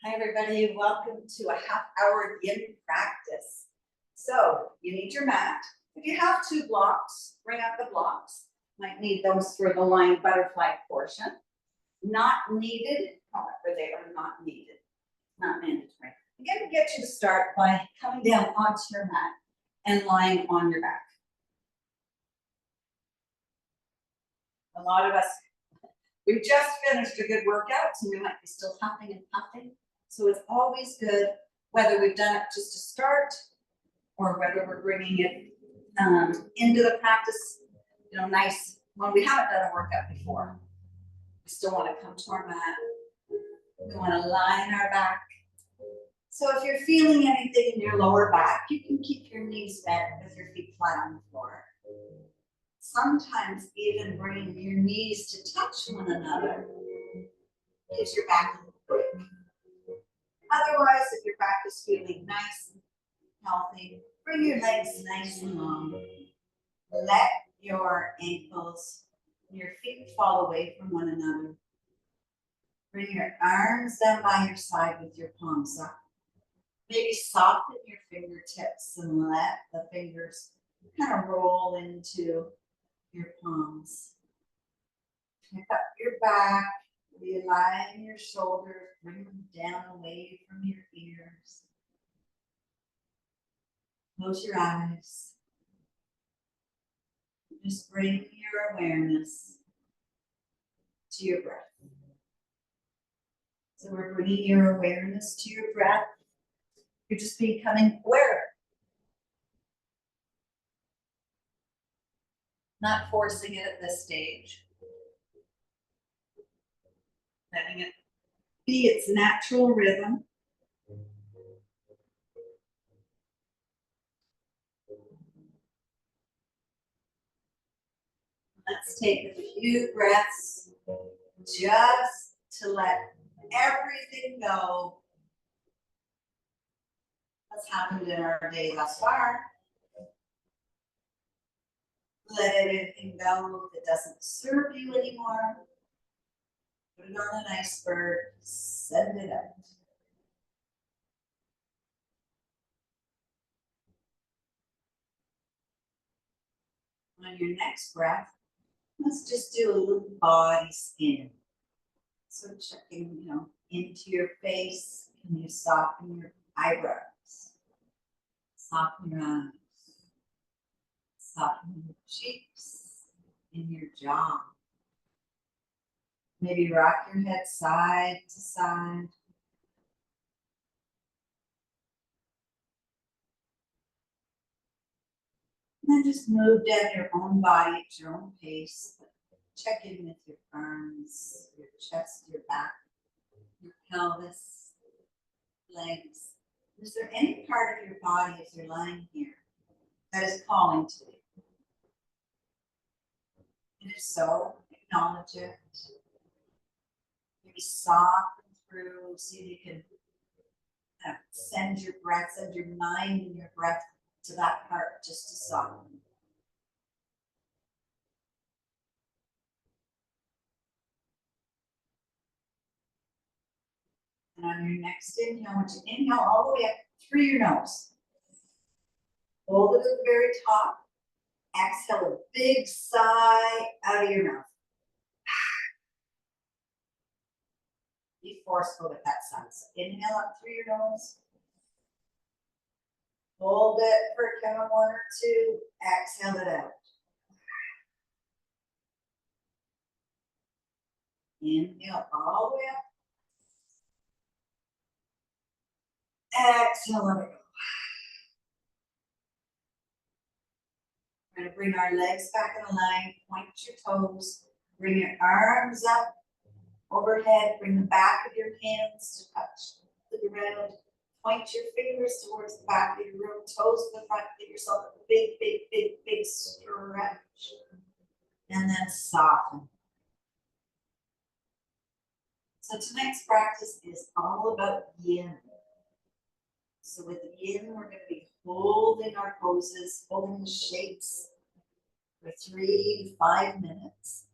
Hi, everybody. Welcome to a half-hour yin practice. So you need your mat. If you have two blocks, bring out the blocks. Might need those for the line butterfly portion. Not needed. However, they are not needed. Not mandatory. I'm going to get you to start by coming down onto your mat and lying on your back. A lot of us, we've just finished a good workout, so we might be still huffing and puffing. So it's always good, whether we've done it just to start or whether we're bringing it into the practice, nice. When we haven't done a workout before, we still want to come to our mat. We want to lie on our back. So if you're feeling anything in your lower back, you can keep your knees bent with your feet flat on the floor. Sometimes even bringing your knees to touch one another gives your back a break. Otherwise, if your back is feeling nice and healthy, bring your legs nice and long. Let your ankles and your feet fall away from one another. Bring your arms down by your side with your palms up. Maybe soften your fingertips and let the fingers kind of roll into your palms. Pick up your back. Realign your shoulders, bring them down away from your ears. Close your eyes. Just bring your awareness to your breath. So we're bringing your awareness to your breath. You're just becoming aware. Not forcing it at this stage. Letting it be its natural rhythm. Let's take a few breaths just to let everything go that's happened in our day thus far. Let everything go that doesn't serve you anymore. Put it on an iceberg, send it out. On your next breath, let's just do a little body scan. So checking, into your face. Can you soften your eyebrows? Soften your eyes. Soften your cheeks and your jaw. Maybe rock your head side to side. And then just move down your own body at your own pace. Check in with your arms, your chest, your back, your pelvis, legs. Is there any part of your body as you're lying here that is calling to you? And if so, acknowledge it. Maybe soften through, see if you can send your breath, send your mind and your breath to that part just to soften. And on your next inhale, I want you to inhale all the way up through your nose. Hold it at the very top. Exhale a big sigh out of your mouth. Be forceful with that sigh. So inhale up through your nose. Hold it for a count of 1 or 2. Exhale it out. Inhale all the way up. Exhale, let it go. We're going to bring our legs back in a line. Point your toes. Bring your arms up overhead. Bring the back of your hands to touch the ground. Point your fingers towards the back of your room. Toes to the front. Give yourself a big, big, big, big stretch. And then soften. So tonight's practice is all about yin. So with yin, we're going to be holding our poses, holding the shapes for 3 to 5 minutes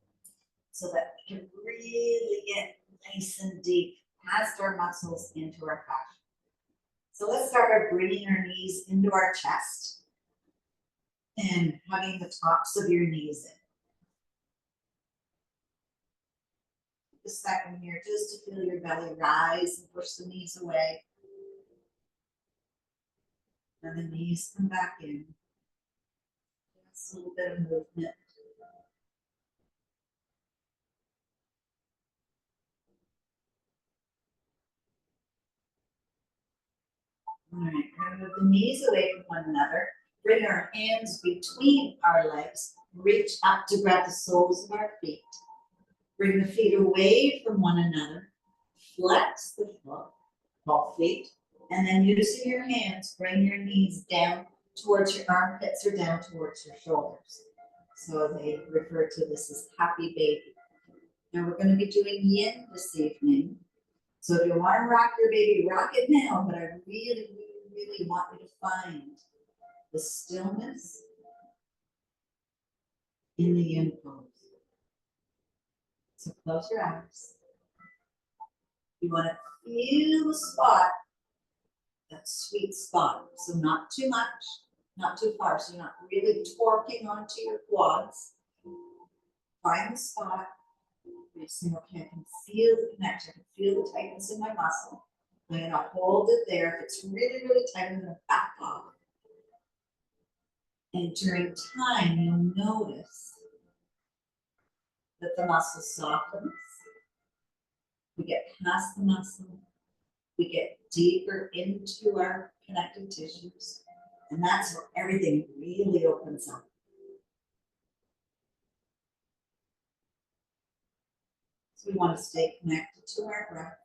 so that we can really get nice and deep past our muscles into our fascia. So let's start by bringing our knees into our chest and hugging the tops of your knees in. A second here just to feel your belly rise and push the knees away. And the knees come back in. Just a little bit of movement. All right, we're going to move the knees away from one another. Bring our hands between our legs. Reach up to grab the soles of our feet. Bring the feet away from one another. Flex the foot, both feet. And then using your hands, bring your knees down towards your armpits or down towards your shoulders. So they refer to this as happy baby. Now we're going to be doing yin this evening. So if you want to rock your baby, rock it now, but I really, really, really want you to find the stillness in the yin pose. So close your eyes. You want to feel the spot, that sweet spot. So not too much, not too far. So you're not really torquing onto your quads. Find the spot. You're saying, okay, I can feel the connection. I can feel the tightness in my muscle. I'm going to hold it there. If it's really, really tight, I'm going to back off. And during time, you'll notice that the muscle softens. We get past the muscle. We get deeper into our connective tissues. And that's where everything really opens up. So we want to stay connected to our breath.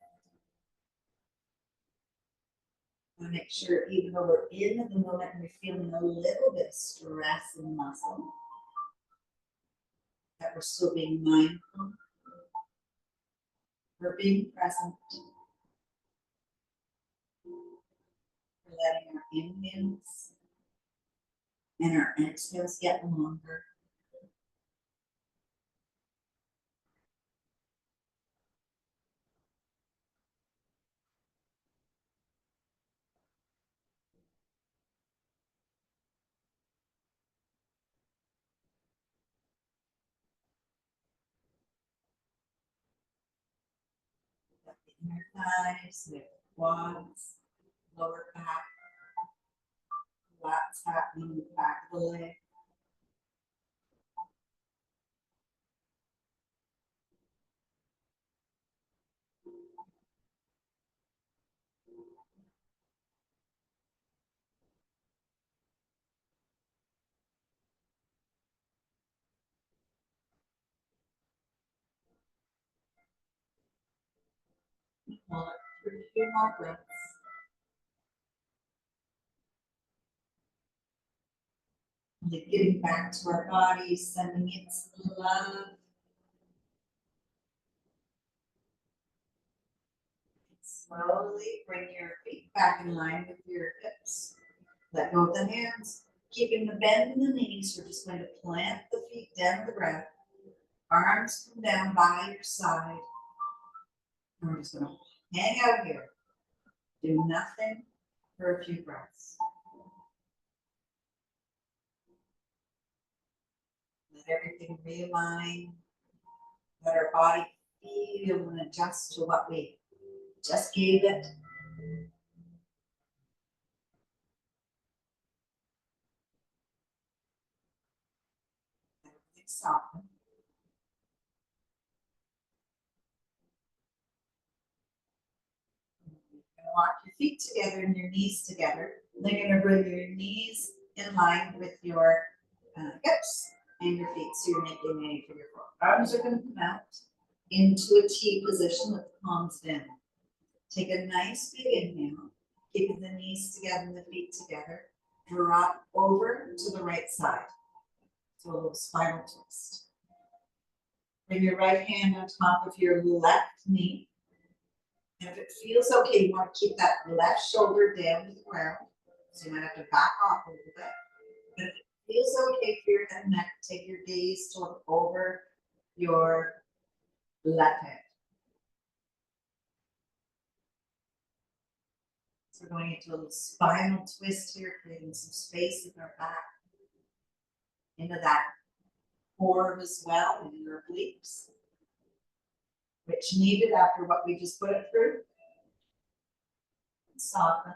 We want to make sure, even though we're in the moment and we're feeling a little bit of stress in the muscle, that we're still being mindful. We're being present. We're letting our inhales and our exhales get longer. Inner thighs, with quads, lower back, lats happening in the back of the leg. Hold it for a few more breaths. And then getting back to our body, sending it some love. Slowly bring your feet back in line with your hips. Let go of the hands. Keeping the bend in the knees, we're just going to plant the feet down to the ground. Arms come down by your side. And we're just going to hang out here. Do nothing for a few breaths. Let everything realign. Let our body feel and adjust to what we just gave it. Everything soften. Walk your feet together and your knees together. Then you're going to bring your knees in line with your hips and your feet, so you're making a for your arms are going to come out into a T position with the palms down. Take a nice big inhale, keeping the knees together and the feet together. Drop over to the right side. So a little spinal twist. Bring your right hand on top of your left knee. And if it feels okay, you want to keep that left shoulder down to the ground. So you might have to back off a little bit. But if it feels okay for your head and neck, take your gaze to look over your left hand. So we're going into a little spinal twist here, creating some space in our back, into that core as well, and your obliques, which needed after what we just put it through. Soften.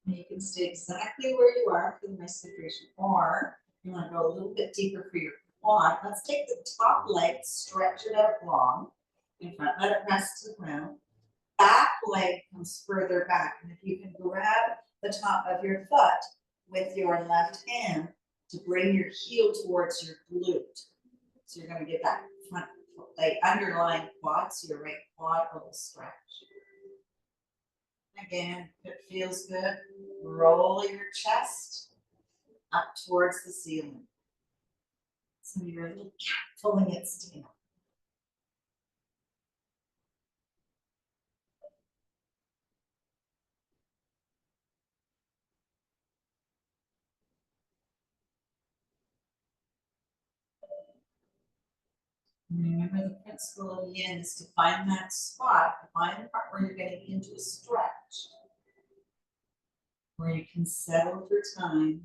And you can stay exactly where you are for the rest of your duration, or you want to go a little bit deeper for your quad. Let's take the top leg, stretch it out long in front, let it rest to the ground. Back leg comes further back, and if you can grab the top of your foot with your left hand to bring your heel towards your glute. So you're going to get that front leg underlying quad, so your right quad will stretch. Again, if it feels good, roll your chest up towards the ceiling. So you're a little cat pulling its tail. And remember, the principle of yin is to find that spot, find the part where you're getting into a stretch, where you can settle for time.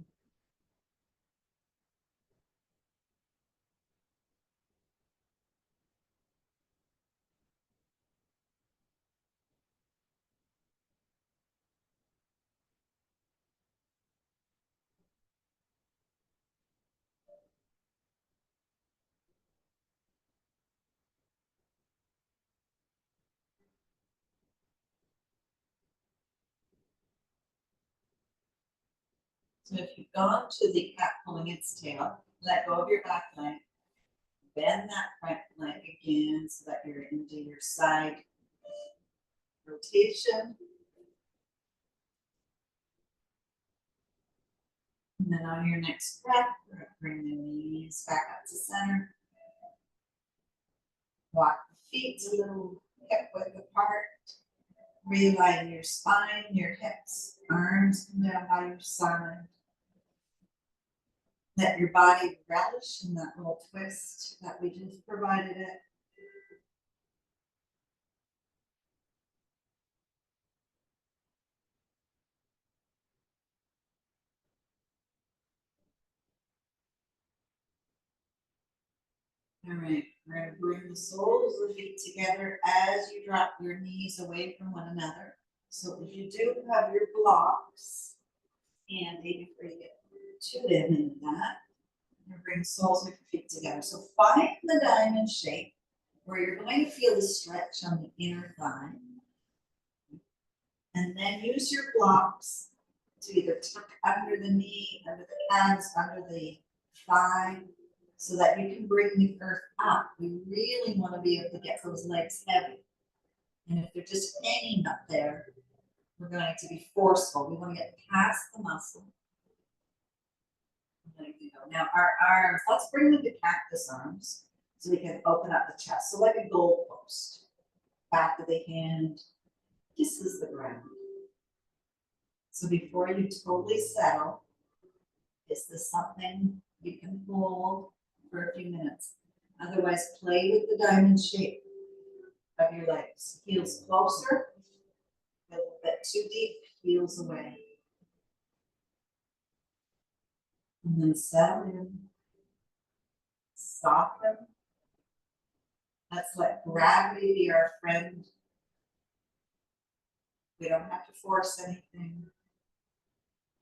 So if you've gone to the cat pulling its tail, let go of your back leg, bend that front leg again so that you're into your side rotation. And then on your next breath, we're going to bring the knees back up to center. Walk the feet a little hip width apart. Realign your spine, your hips, arms come down by your side. Let your body relish in that little twist that we just provided it. All right, we're going to bring the soles of the feet together as you drop your knees away from one another. So if you do have your blocks, handy for you to get to them into that, you're going to bring the soles of your feet together. So find the diamond shape where you're going to feel the stretch on the inner thigh. And then use your blocks to either tuck under the knee, under the calves, under the thigh, so that you can bring the earth up. We really want to be able to get those legs heavy. And if they're just hanging up there, we're going to be forceful. We want to get past the muscle. Now our arms, let's bring them to cactus arms so we can open up the chest. So like a goal post. Back of the hand kisses the ground. So before you totally settle, is this something you can hold for a few minutes? Otherwise, play with the diamond shape of your legs. Heels closer, a little bit too deep, heels away. And then settle in, soften. Let's let gravity be our friend. We don't have to force anything.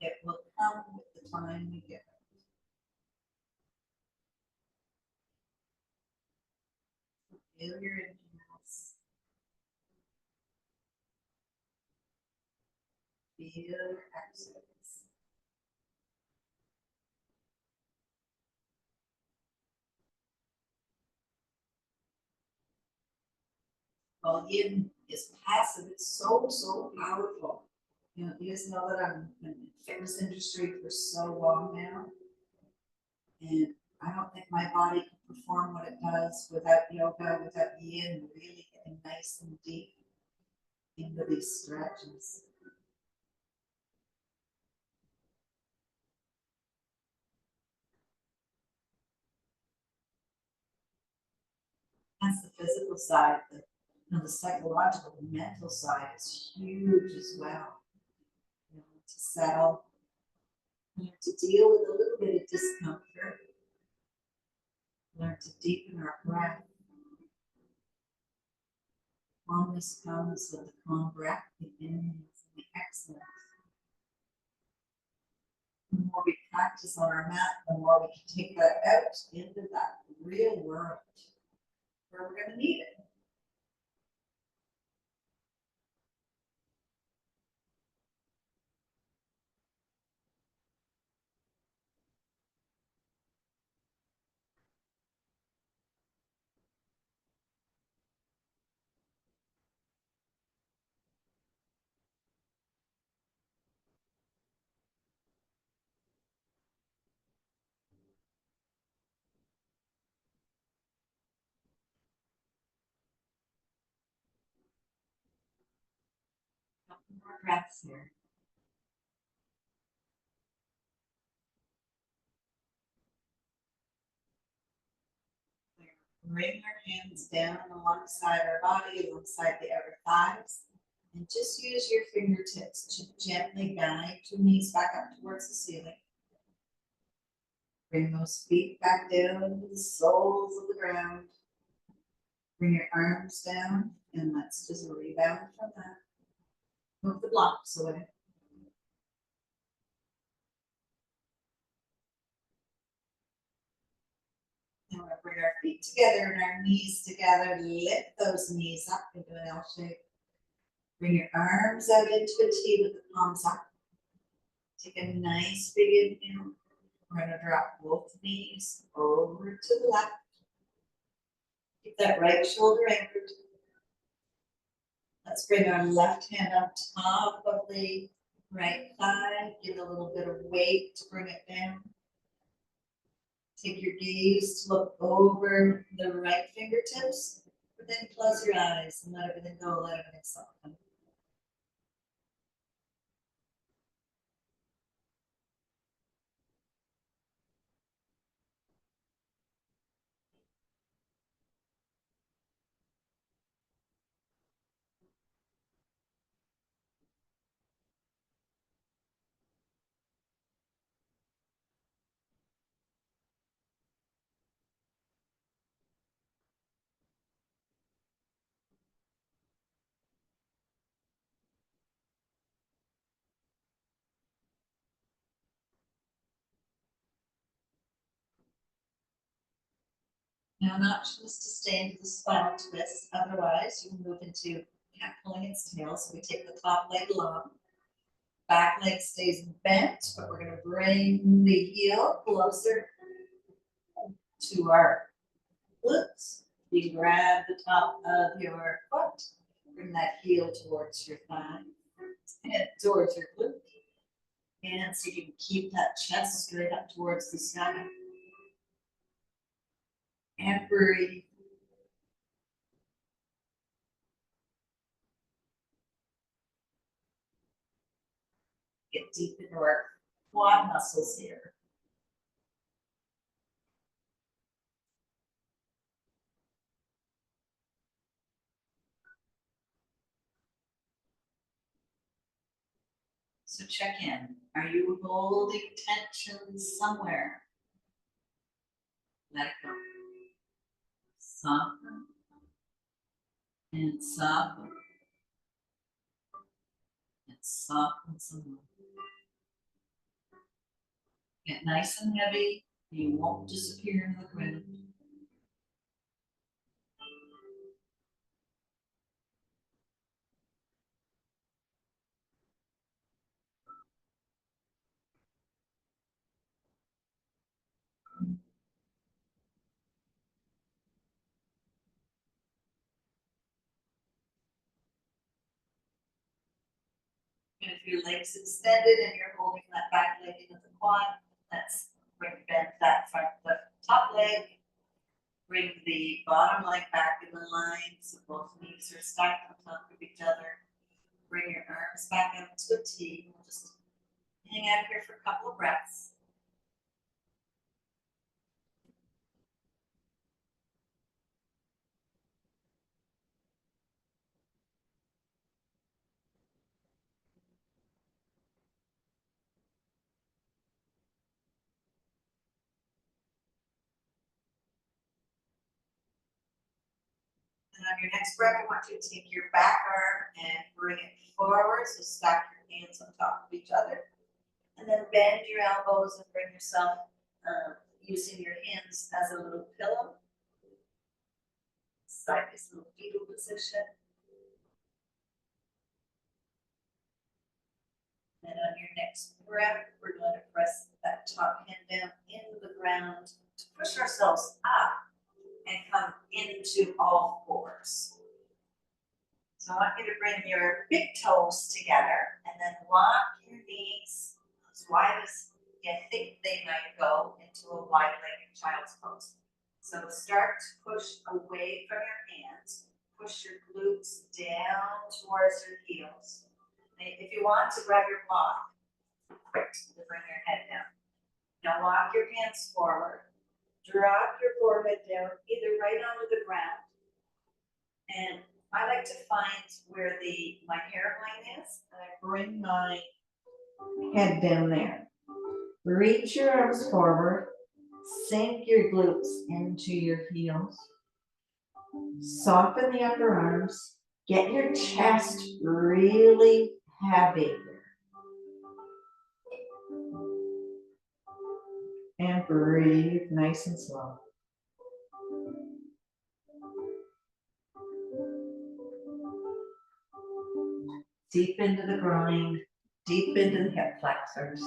It will come with the time we give it. Feel your inhales. Feel your exhales. while yin is passive, it's so, so powerful. You know, you guys know that I'm in the fitness industry for so long now, and I don't think my body can perform what it does without yoga, without yin really getting nice and deep into these stretches. That's the physical side, but you know, the psychological, the mental side is huge as well. You know, to settle, learn to deal with a little bit of discomfort, learn to deepen our breath. Calmness comes with the calm breath, the inhales and the exhales. The more we practice on our mat, the more we can take that out into that real world where we're going to need it. Couple more breaths here. Bring our hands down alongside our body, alongside the outer thighs, and just use your fingertips to gently guide your knees back up towards the ceiling. Bring those feet back down into the soles of the ground. Bring your arms down, and let's just rebound from that. Move the blocks away. Now we're going to bring our feet together and our knees together. Lift those knees up into an L shape. Bring your arms out into a T with the palms up. Take a nice big inhale. We're going to drop both knees over to the left. Keep that right shoulder anchored. Let's bring our left hand up top of the right thigh. Give it a little bit of weight to bring it down. Take your gaze to look over the right fingertips, but then close your eyes and let everything go, let everything soften. Now, not just to stay into the spinal twist, otherwise you can move into cat pulling its tail. So we take the top leg long, back leg stays bent, but we're going to bring the heel closer to our glutes. You grab the top of your foot, bring that heel towards your thigh, and towards your glute. And so you can keep that chest straight up towards the sky. And breathe. Get deep into our quad muscles here. So check in. Are you holding tension somewhere? Let it go. Soften and soften and soften some more. Get nice and heavy. You won't disappear in the ground. if your leg's extended and you're holding that back leg into the quad, let's bend that the top leg. Bring the bottom leg back in the line, so both knees are stacked on top of each other. Bring your arms back up to a T. We'll just hang out here for a couple of breaths. And on your next breath, I want you to take your back arm and bring it forward. So stack your hands on top of each other. And then bend your elbows and bring yourself using your hands as a little pillow. Sideways little fetal position. And on your next breath, we're going to press that top hand down into the ground to push ourselves up and come into all fours. So I want you to bring your big toes together and then walk your knees as wide as you think they might go into a wide-legged child's pose. So start to push away from your hands. Push your glutes down towards your heels. And if you want to grab your block, to bring your head down. Now walk your hands forward. Drop your forehead down, either right onto the ground. And I like to find where my hairline is, and I bring my head down there. Reach your arms forward, sink your glutes into your heels. Soften the upper arms, get your chest really heavy. And breathe nice and slow. Deep into the groin, deep into the hip flexors.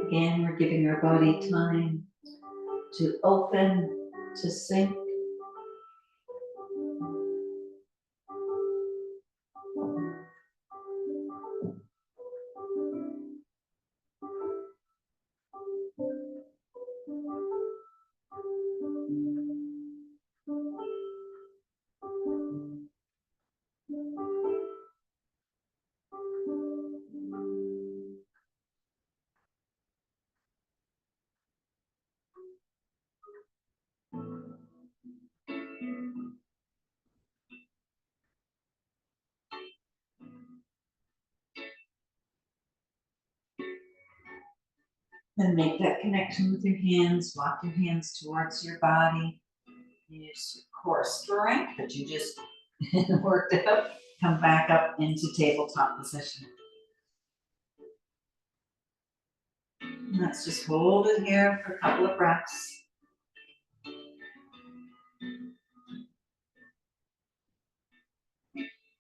Again, we're giving our body time to open, to sink. Then make that connection with your hands. Walk your hands towards your body. Use your core strength that you just worked out. Come back up into tabletop position. And let's just hold it here for a couple of breaths.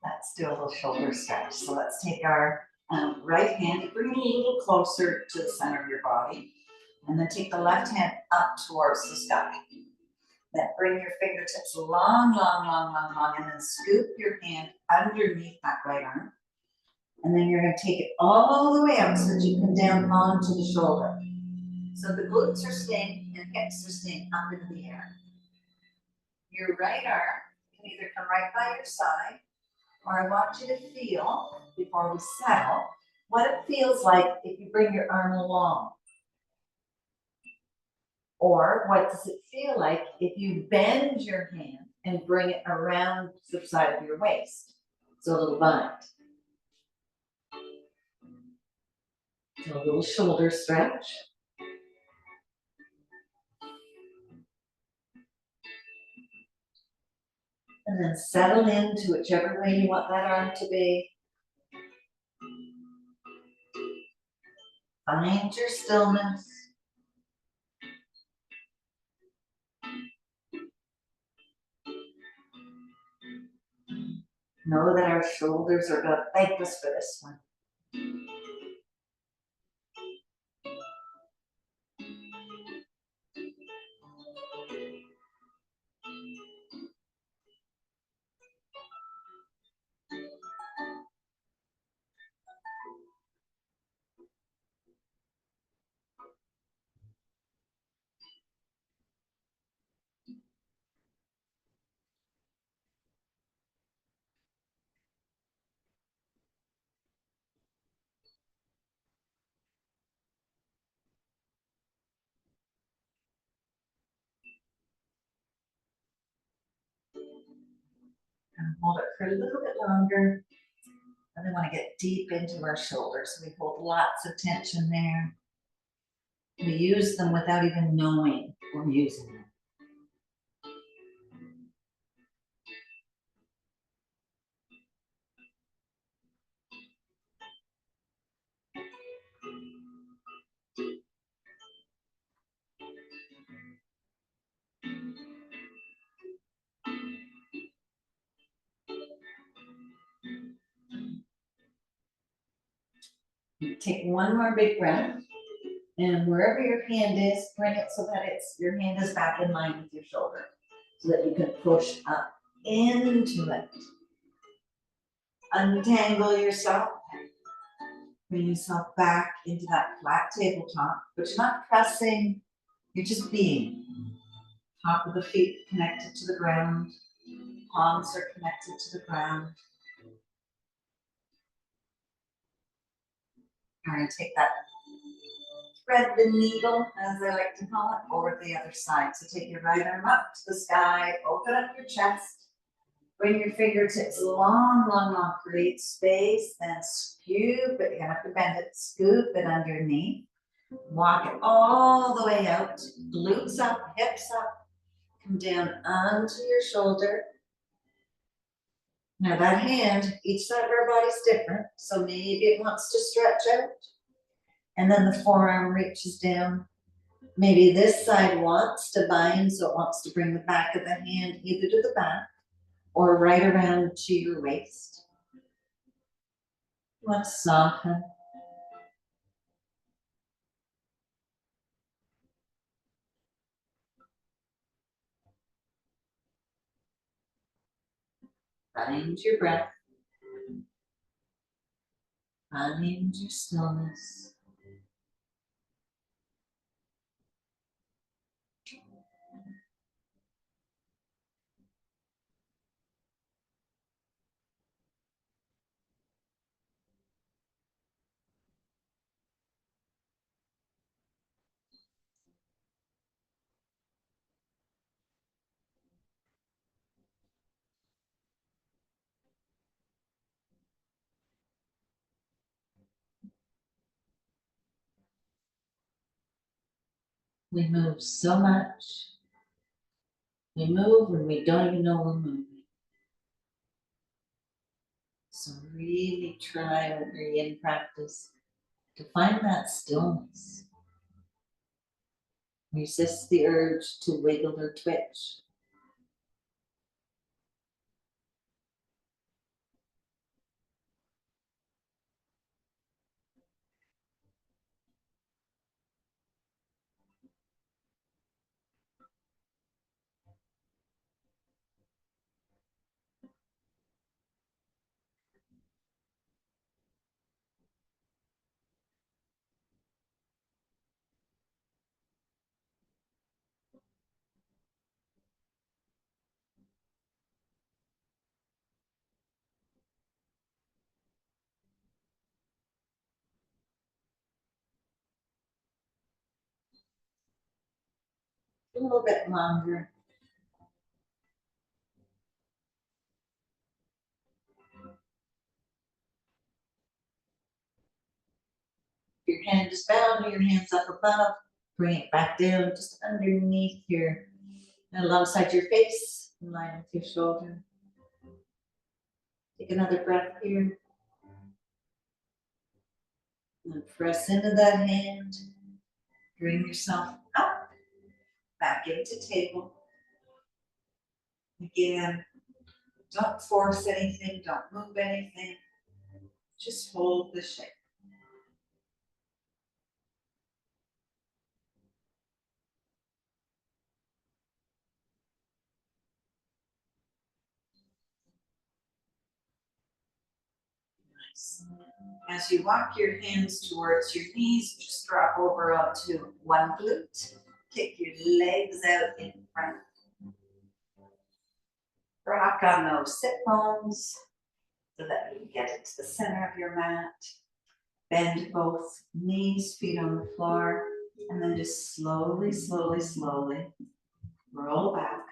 Let's do a little shoulder stretch. So let's take our right hand, bring it a little closer to the center of your body, and then take the left hand up towards the sky. Then bring your fingertips long, and then scoop your hand underneath that right arm. And then you're going to take it all the way up so that you come down onto the shoulder. So the glutes are staying and hips are staying up into the air. Your right arm can either come right by your side, or I want you to feel, before we settle, what it feels like if you bring your arm along. Or what does it feel like if you bend your hand and bring it around the side of your waist? So a little bind. Do a little shoulder stretch. And then settle into whichever way you want that arm to be. Find your stillness. Know that our shoulders are going to thank us for this one. And hold it for a little bit longer. And then want to get deep into our shoulders. We hold lots of tension there. We use them without even knowing we're using them. Take one more big breath. And wherever your hand is, bring it so that your hand is back in line with your shoulder. So that you can push up into it. Untangle yourself. Bring yourself back into that flat tabletop. But you're not pressing, you're just being. Top of the feet connected to the ground. Palms are connected to the ground. You're going to take that thread the needle, as I like to call it, over to the other side. So take your right arm up to the sky, open up your chest, bring your fingertips long, long, long, create space, then scoop it. You're gonna have to bend it, scoop it underneath, walk it all the way out, glutes up, hips up, come down onto your shoulder. Now that hand, each side of our body's different, so maybe it wants to stretch out. And then the forearm reaches down. Maybe this side wants to bind, so it wants to bring the back of the hand either to the back or right around to your waist. Let's soften. Find your breath. Find your stillness. We move so much. We move when we don't even know we're moving. So really try with your yin practice to find that stillness. Resist the urge to wiggle or twitch. A little bit longer. If you're hand, just bound your hands up above, bring it back down, just underneath your, and alongside your face, in line with your shoulder. Take another breath here. And press into that hand. Bring yourself up, back into table. Again, don't force anything, don't move anything. Just hold the shape. Nice. As you walk your hands towards your knees, just drop over onto one glute. Kick your legs out in front. Rock on those sit bones so that you can get it to the center of your mat. Bend both knees, feet on the floor, and then just slowly, slowly, slowly roll back.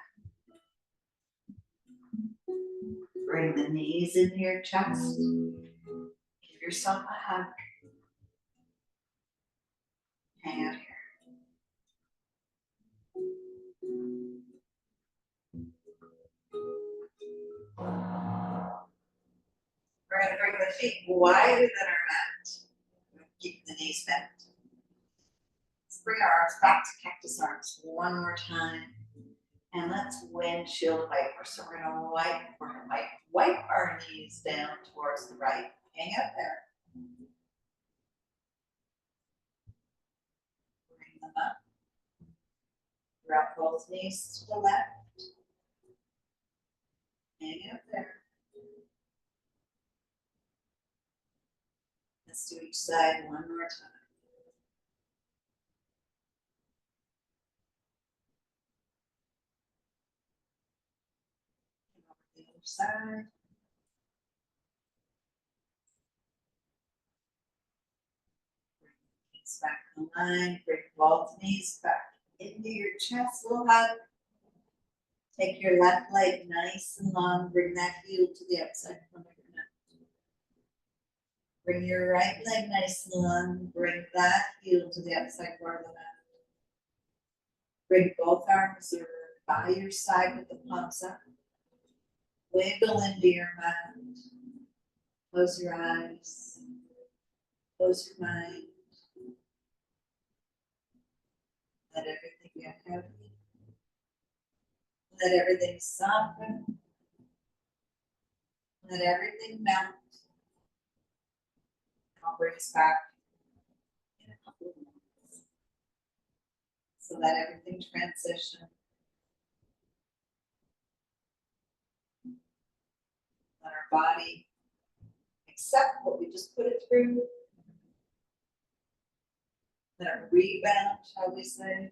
Bring the knees into your chest. Give yourself a hug. Hang out here. We're going to bring the feet wider than our mat. Keep the knees bent. Let's bring our arms back to cactus arms one more time. And let's windshield wiper. So we're going to wipe our knees down towards the right. Hang out there. Bring them up. Drop both knees to the left. Hang out there. Let's do each side one more time. And over the other side. Bring the knees back in line. Bring both knees back into your chest. Little hug. Take your left leg nice and long. Bring that heel to the outside corner of your mat. Bring your right leg nice and long. Bring that heel to the outside corner of the mat. Bring both arms by your side with the palms up. Wiggle into your mat. Close your eyes. Close your mind. Let everything get heavy. Let everything soften. Let everything melt. I'll bring us back in a couple of minutes. So let everything transition. Let our body accept what we just put it through. Let it rebound, shall we say.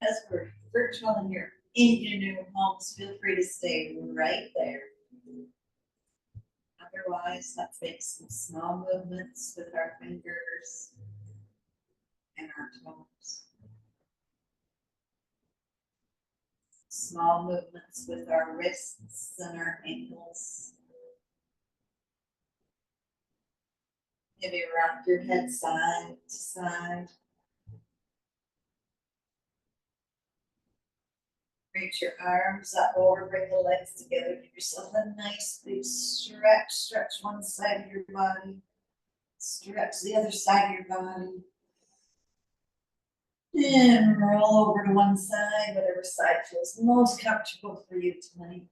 As we're virtual and you're in your new homes, feel free to stay right there. Otherwise, let's make some small movements with our fingers and our toes. Small movements with our wrists and our ankles. Maybe rock your head side to side. Reach your arms up over, bring the legs together, give yourself a nice big stretch. Stretch one side of your body, stretch the other side of your body. And roll over to one side, whatever side feels most comfortable for you tonight.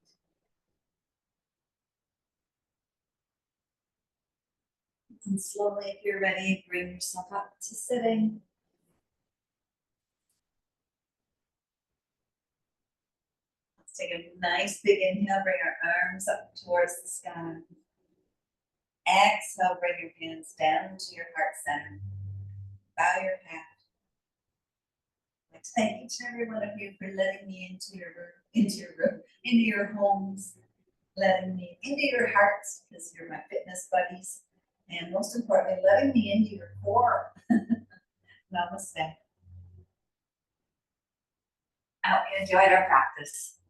And slowly, if you're ready, bring yourself up to sitting. Let's take a nice big inhale, bring our arms up towards the sky. Exhale, bring your hands down to your heart center. Bow your head. I'd like to thank each and every one of you for letting me into your homes, letting me into your hearts, because you're my fitness buddies, and most importantly, letting me into your core. Namaste. I hope you enjoyed our practice.